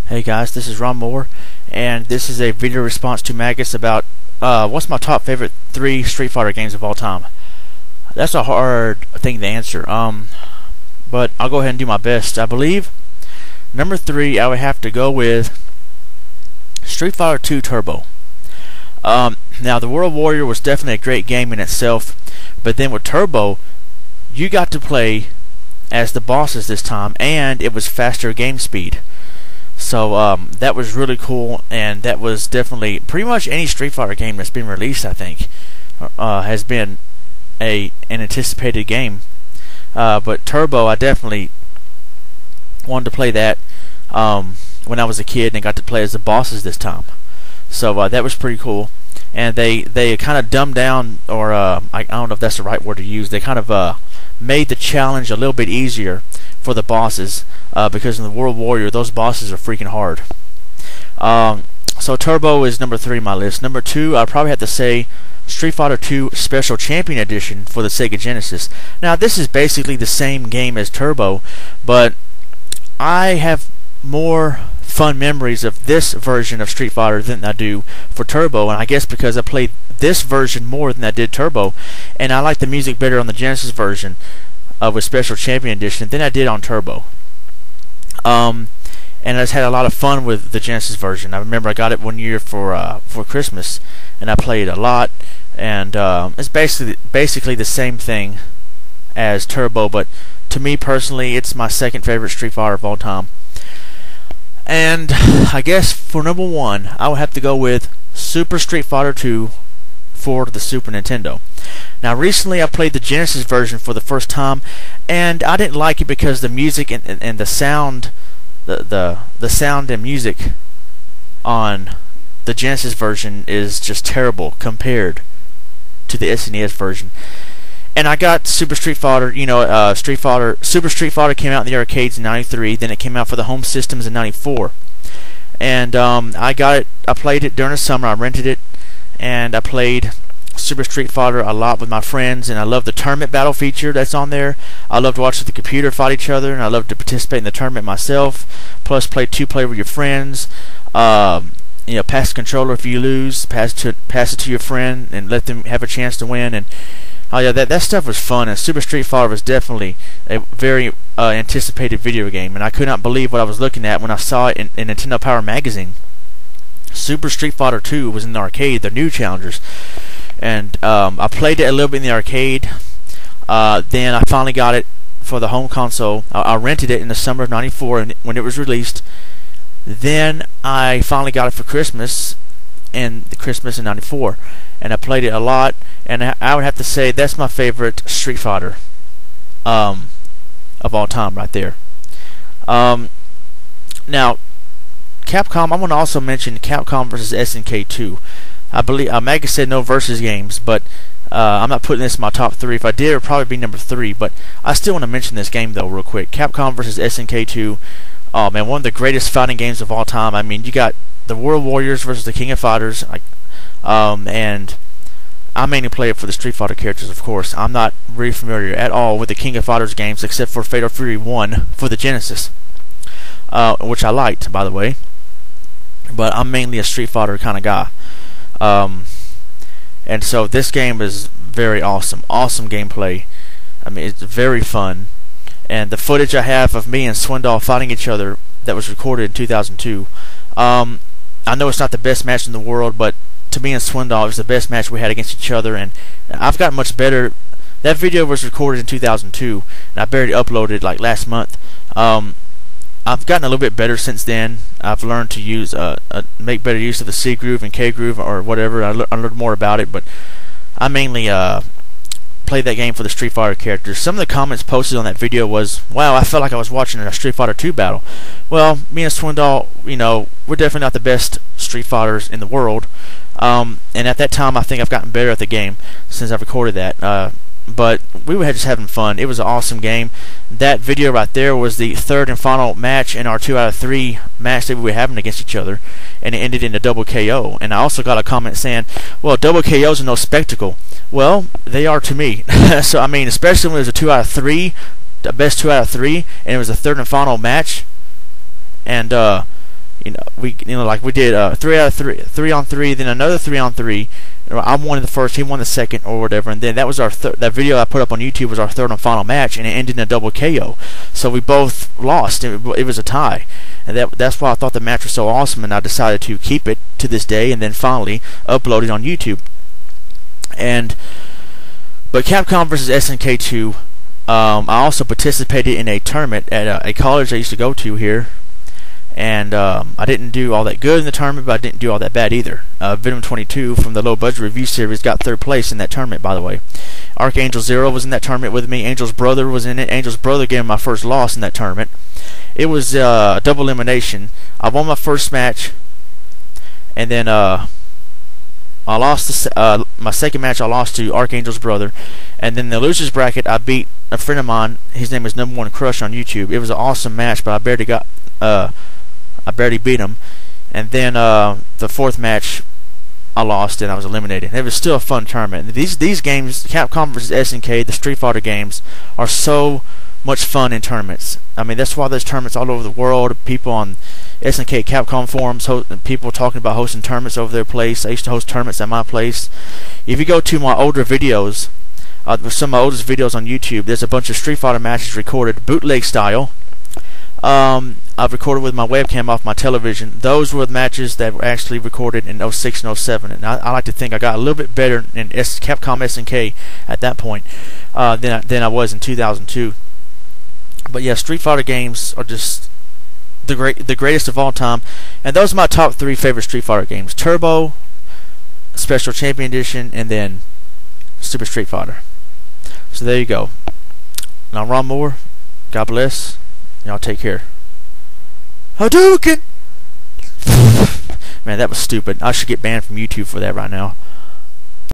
Hey guys, this is Ronmower, and this is a video response to Magus about what's my top favorite 3 Street Fighter games of all time. That's a hard thing to answer, but I'll go ahead and do my best. I believe number 3 I would have to go with Street Fighter 2 Turbo. Now the World Warrior was definitely a great game in itself, but then with Turbo you got to play as the bosses this time, and it was faster game speed. So that was really cool, and that was definitely pretty much any Street Fighter game that's been released, I think, has been an anticipated game. But Turbo, I definitely wanted to play that when I was a kid, and got to play as the bosses this time. So that was pretty cool. And they kind of dumbed down, or I don't know if that's the right word to use. They kind of made the challenge a little bit easier for the bosses, because in the World Warrior those bosses are freaking hard. So Turbo is number 3 on my list. Number 2, I'd probably have to say Street Fighter 2 Special Champion Edition for the Sega Genesis. Now this is basically the same game as Turbo, but I have more fun memories of this version of Street Fighter than I do for Turbo, and I guess because I played this version more than I did Turbo, and I like the music better on the Genesis version with Special Champion Edition than I did on Turbo. And I just had a lot of fun with the Genesis version. I remember I got it one year for Christmas, and I played a lot. And it's basically the same thing as Turbo, but to me personally, it's my second favorite Street Fighter of all time. And I guess for number 1, I would have to go with Super Street Fighter 2 for the Super Nintendo. Now recently I played the Genesis version for the first time, and I didn't like it because the music and the sound, the sound and music on the Genesis version is just terrible compared to the SNES version. And I got Super Street Fighter, Super Street Fighter came out in the arcades in '93, then it came out for the home systems in '94. And I played it during the summer, I rented it, and I played Super Street Fighter a lot with my friends, and I love the tournament battle feature that's on there. I love to watch the computer fight each other, and I love to participate in the tournament myself. Plus, play 2-player with your friends. Pass the controller if you lose, pass it to your friend, and let them have a chance to win. And oh yeah, that stuff was fun. And Super Street Fighter was definitely a very anticipated video game, and I could not believe what I was looking at when I saw it in Nintendo Power magazine. Super Street Fighter 2 was in the arcade, the new challengers. And I played it a little bit in the arcade. Then I finally got it for the home console. I rented it in the summer of '94 when it was released. Then I finally got it for Christmas in '94, and I played it a lot. And I would have to say that's my favorite Street Fighter of all time, right there. Now, Capcom. I want to also mention Capcom versus SNK 2. I believe Magus said no versus games, but I'm not putting this in my top 3. If I did, it would probably be number 3. But I still want to mention this game though, real quick. Capcom versus SNK 2. Oh man, one of the greatest fighting games of all time. I mean, you got the World Warriors versus the King of Fighters, and I mainly play it for the Street Fighter characters, of course. I'm not really familiar at all with the King of Fighters games, except for Fatal Fury 1 for the Genesis, which I liked, by the way. But I'm mainly a Street Fighter kind of guy. And so this game is very awesome gameplay. I mean, it's very fun, and the footage I have of me and Swindoll fighting each other that was recorded in 2002. I know it's not the best match in the world, but to me and Swindoll, it was the best match we had against each other, and I've gotten much better. That video was recorded in 2002, and I barely uploaded like last month. I've gotten a little bit better since then. I've learned to use make better use of the C groove and K groove or whatever. I learned more about it, but I mainly played that game for the Street Fighter characters. Some of the comments posted on that video was, "Wow, I felt like I was watching a Street Fighter 2 battle." Well, me and Swindoll, we're definitely not the best Street Fighters in the world. And at that time, I think I've gotten better at the game since I've recorded that. But we were just having fun. It was an awesome game. That video right there was the 3rd and final match in our 2 out of 3 match that we were having against each other, and it ended in a double KO. And I also got a comment saying, "Well, double KOs are no spectacle." Well, they are to me. So I mean, especially when it was a 2 out of 3, the best 2 out of 3, and it was a 3rd and final match. And Like we did 3 on 3, then another 3 on 3. I won the first, he won the second, or whatever, and then that was our that video I put up on YouTube was our third and final match, and it ended in a double KO. So we both lost. It was a tie, and that's why I thought the match was so awesome, and I decided to keep it to this day, and then finally upload it on YouTube. But Capcom vs SNK 2, I also participated in a tournament at a college I used to go to here. And I didn't do all that good in the tournament, but I didn't do all that bad either. Venom 22 from the Low Budget Review Series got 3rd place in that tournament, by the way. Archangel Zero was in that tournament with me. Angel's brother was in it. Angel's brother gave me my first loss in that tournament. It was double elimination. I won my first match, and then I lost my second match. I lost to Archangel's brother, and then the losers bracket I beat a friend of mine. His name is Number One Crush on YouTube. It was an awesome match, but I barely beat him. And then the 4th match I lost and I was eliminated. It was still a fun tournament. These games, Capcom vs SNK, the Street Fighter games, are so much fun in tournaments. I mean, that's why there's tournaments all over the world. People on SNK Capcom forums, people talking about hosting tournaments over their place. I used to host tournaments at my place. If you go to my older videos, some of my oldest videos on YouTube, there's a bunch of Street Fighter matches recorded bootleg style. I've recorded with my webcam off my television. Those were the matches that were actually recorded in 06 and 07, and I like to think I got a little bit better in Capcom SNK at that point than I was in 2002. But yeah, Street Fighter games are just the greatest of all time, and those are my top 3 favorite Street Fighter games: Turbo, Special Champion Edition, and then Super Street Fighter. So there you go. Now, Ronmower, God bless. Y'all take care. Hadouken! Man, that was stupid. I should get banned from YouTube for that right now.